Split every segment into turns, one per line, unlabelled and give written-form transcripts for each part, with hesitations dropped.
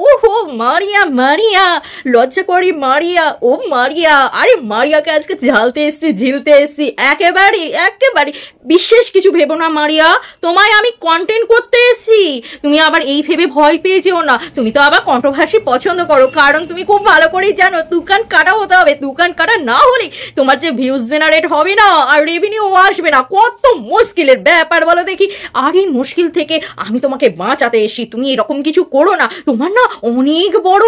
ওহো মারিয়া মারিয়া, লজ্জা করি মারিয়া, ও মারিয়া, আরে মারিয়াকে আজকে ঝালতে এসছি, ঝিলতে এসছি, একেবারে একেবারে বিশেষ কিছু ভেবো না মারিয়া, তোমায় আমি কন্টেন্ট করতে এসছি। তুমি আবার এই ভেবে ভয় পেয়ে যেও না, তুমি তো আবার কন্ট্রোভার্সি পছন্দ করো, কারণ তুমি খুব ভালো করেই জানো দোকান কাটা হতে হবে, দোকান কাটা না হলে তোমার যে ভিউজ জেনারেট হবে না আর রেভিনিউ আসবে না, কত মুশকিলের ব্যাপার বলো দেখি। আর এই মুশকিল থেকে আমি তোমাকে বাঁচাতে এসি, তুমি এরকম কিছু করো না, তোমার না অনেক বড়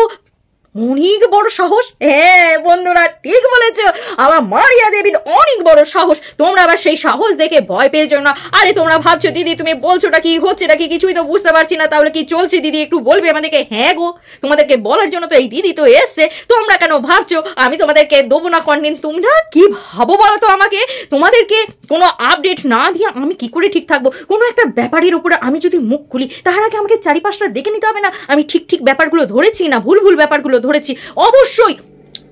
সাহস। হ্যাঁ বন্ধুরা ঠিক বলেছো, আমার মারিয়া দেবীর অনেক বড় সাহস। তোমরা আবার সেই সাহস দেখে ভয় পেয়েছো না। আরে তোমরা ভাবছো দিদি তুমি বলছোটা কি, হচ্ছেটা কি, কিছুই তো বুঝতে পারছি না, তাহলে কি চলছে দিদি একটু বলবে আমাদেরকে? হ্যাঁ গো, তোমাদেরকে বলার জন্য তো এই দিদি তো এসছে, তোমরা কেন ভাবছো আমি তোমাদেরকে দেবো না কন্টেন্ট? তোমরা কি ভাবো বলো তো আমাকে? তোমাদেরকে কোনো আপডেট না দিয়ে আমি কি করে ঠিক থাকবো? কোনো একটা ব্যাপারের উপরে আমি যদি মুখ খুলি তার আগে আমাকে চারিপাশটা দেখে নিতে হবে না আমি ঠিক ব্যাপারগুলো ধরেছি না ভুল ব্যাপারগুলো ধরেছি। অবশ্যই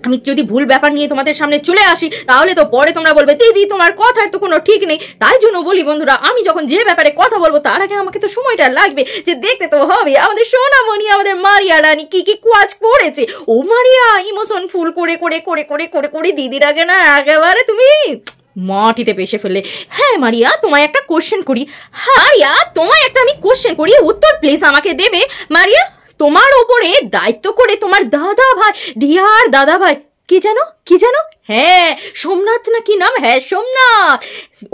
আমি যদি ভুল ব্যাপার নিয়ে তোমাদের সামনে চলে আসি তাহলে তো পরে তোমরা বলবে দিদি তোমার কথার তো কোনো ঠিক নেই। তাই জন্য বলি বন্ধুরা, আমি যখন যে ব্যাপারে কথা বলবো তার আগে আমাকে তো সময়টা লাগবে, যে দেখতে তো হবে আমাদের সোনামণি আমাদের মারিয়া রানী কি কাজ করেছে। ও মারিয়া ইমোশন ফুল করে দিদির আগে না একেবারে তুমি মাটিতে পেশে ফেললে। হ্যাঁ মারিয়া তোমায় একটা কোশ্চেন করি, মারিয়া তোমায় একটা আমি কোশ্চেন করি, উত্তর প্লিজ আমাকে দেবে। মারিয়া তোমার ওপরে দায়িত্ব করে তোমার দাদা ভাই, ডিয়ার দাদা ভাই, কি জানো হ্যাঁ সোমনাথ না কি নাম, হ্যাঁ সোমনাথ,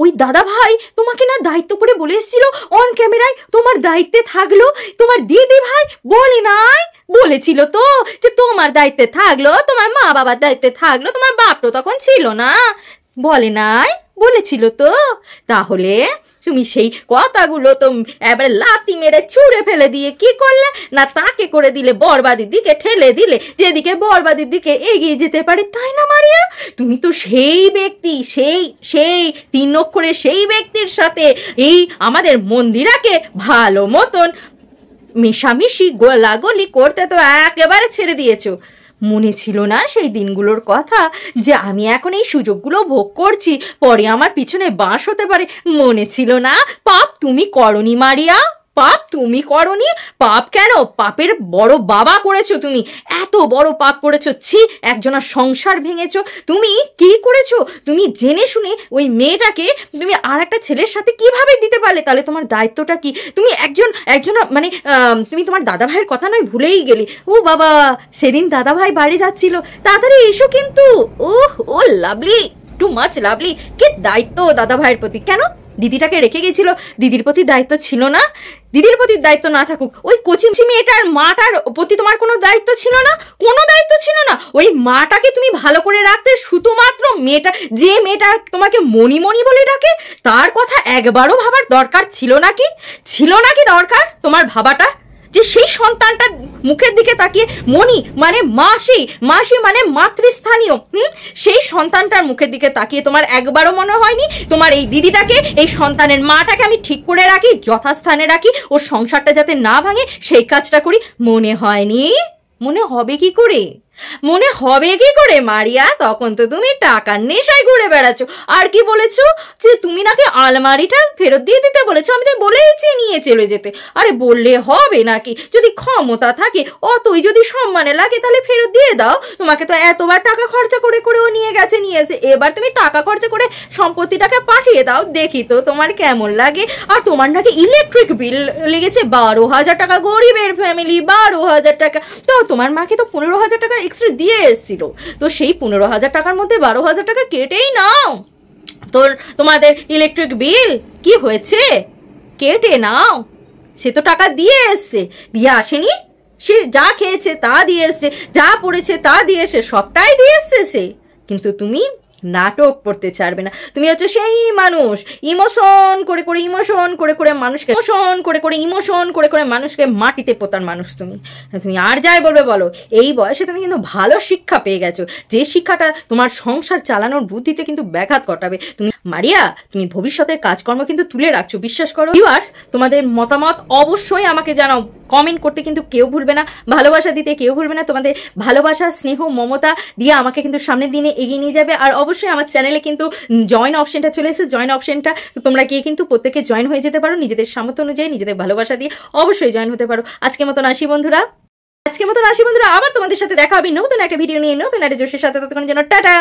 ওই দাদা ভাই তোমাকে না দায়িত্ব করে বলে এসেছিল অন ক্যামেরায় তোমার দায়িত্বে থাকলো, তোমার দিদি ভাই বলে নাই? বলেছিল তো যে তোমার দায়িত্বে থাকলো, তোমার মা বাবার দায়িত্বে থাকলো, তোমার বাপ তো তখন ছিল না, বলে নাই? বলেছিল তো। তাহলে তুমি সেই কথাগুলো তো এবার লাথি মেরে ছুঁড়ে ফেলে দিয়ে কি করলে না, তাকে করে দিলে বরবাদির দিকে ঠেলে দিলে, যেদিকে বরবাদির দিকে এগিয়ে যেতে পারে, তাই না মারিয়া? তুমি তো সেই ব্যক্তি, সেই 3 অক্ষরের সেই ব্যক্তির সাথে এই আমাদের মন্দিরাকে ভালো মতন মেশামেশি গোলাগলি করতে তো একেবারে ছেড়ে দিয়েছো। মনে ছিল না সেই দিনগুলোর কথা, যে আমি এখন এই সুযোগগুলো ভোগ করছি, পরে আমার পিছনে বাঁশ হতে পারে? মনে ছিল না? পাপ তুমি করনি মারিয়া, পাপ তুমি করনি। পাপ কেন, পাপের বড় বাবা করেছো তুমি, এত বড় পাপ করেছো, ছি, একজনের সংসার ভেঙেছো। তুমি কি করেছো? তুমি জেনে শুনে ওই মেয়েটাকে তুমি আর একটা ছেলের সাথে কিভাবে দিতে পারলে? তাহলে তোমার দায়িত্বটা কি? তুমি একজন মানে তুমি তোমার দাদা ভাইয়ের কথা নয় ভুলেই গেলি। ও বাবা, সেদিন দাদা ভাই বাড়ি যাচ্ছিল, তাড়াতাড়ি এসো কিন্তু। ও লাভলি, টু মাচ লাভলি। কি দায়িত্ব দাদা ভাইয়ের প্রতি, কেন দিদিটাকে রেখে গেছিল? দিদির প্রতি দায়িত্ব ছিল না? দিদির প্রতি দায়িত্ব না থাকুক, ওই কচি মেয়েটার মাটার প্রতি তোমার কোনো দায়িত্ব ছিল না? কোনো দায়িত্ব ছিল না? ওই মাটাকে তুমি ভালো করে রাখতে, শুধুমাত্র মেয়েটা, যে মেয়েটা তোমাকে মণি বলে ডাকে, তার কথা একবারও ভাবার দরকার ছিল নাকি দরকার তোমার ভাবাটা? যে সেই সন্তানটার মুখের দিকে তাকিয়ে, মণি মানে মাসি মানে মাতৃস্থানীয়, সেই সন্তানটার মুখের দিকে তাকিয়ে তোমার একবারও মনে হয়নি তোমার এই দিদিটাকে, এই সন্তানের মাটাকে আমি ঠিক করে রাখি, যথাস্থানে রাখি, ওর সংসারটা যাতে না ভাঙে সেই কাজটা করি? মনে হয়নি? মনে হবে কি করে? মারিয়া? তখন তো তুমি টাকার নেশায় ঘুরে বেড়াচ্ছ। আর কি বলেছো? যে তুমি নাকি আলমারিটা ফেরত দিয়ে দিতে বলেছো। আমি তো বলেইছি নিয়ে চলে যেতে। আরে বললে হবে নাকি? যদি ক্ষমতা থাকে, অতই যদি সম্মানে লাগে, তাহলে ফেরত দিয়ে দাও। তোমাকে তো এতবার টাকা খরচা করে ও নিয়ে এসে, এবার তুমি টাকা খরচা করে সম্পত্তিটাকে পাঠিয়ে দাও, দেখি তো তোমার কেমন লাগে। আর তোমার নাকি ইলেকট্রিক বিল লেগেছে 12,000 টাকা, গরিবের ফ্যামিলি 12,000 টাকা। তো তোমার মাকে তো 15,000 টাকা এক্সট্রা দিয়ে এসেছিল, তো সেই 15,000 টাকার মধ্যে 12,000 টাকা কেটেই নাও। তোমাদের ইলেকট্রিক বিল কি হয়েছে? কেটে নাও। সে তো টাকা দিয়ে এসছে, দিয়ে আসেনি? সে যা খেয়েছে তা দিয়ে এসছে, যা পড়েছে তা দিয়ে এসে, সবটাই দিয়ে এসছে সে। কিন্তু তুমি নাটক করতে চাইবে না। তুমি হচ্ছে সেই মানুষ, ইমোশন করে মানুষকে মাটিতে পোতার মানুষ। তুমি আর যাই বলবে বলো, এই বয়সে তুমি কিন্তু ভালো শিক্ষা পেয়ে গেছো, যে শিক্ষাটা তোমার সংসার চালানোর বুদ্ধিতে কিন্তু ব্যাঘাত ঘটাবে। তুমি মারিয়া, তুমি ভবিষ্যতের কাজকর্ম কিন্তু তুলে রাখছো, বিশ্বাস করো। ভিউয়ার্স, তোমাদের মতামত অবশ্যই আমাকে জানাও, কমেন্ট করতে কিন্তু কেউ ভুলবে না, ভালোবাসা দিতে কেউ ভুলবে না। তোমাদের ভালোবাসা, স্নেহ, মমতা দিয়ে আমাকে কিন্তু সামনের দিনে এগিয়ে নিয়ে যাবে। আর অবশ্যই আমার চ্যানেলে কিন্তু জয়েন অপশনটা চলে এসেছে, জয়েন অপশনটা তোমরা গিয়ে কিন্তু প্রত্যেকে জয়েন হয়ে যেতে পারো, নিজেদের সামর্থ্য অনুযায়ী, নিজেদের ভালোবাসা দিয়ে অবশ্যই জয়েন হতে পারো। আজকের মতন আসি বন্ধুরা। আজকের মতন আসি বন্ধুরা, আবার তোমাদের সাথে দেখা হবে নতুন একটা ভিডিও নিয়ে, নতুন একটা জোশের সাথে। ততক্ষণের জন্য টাটা।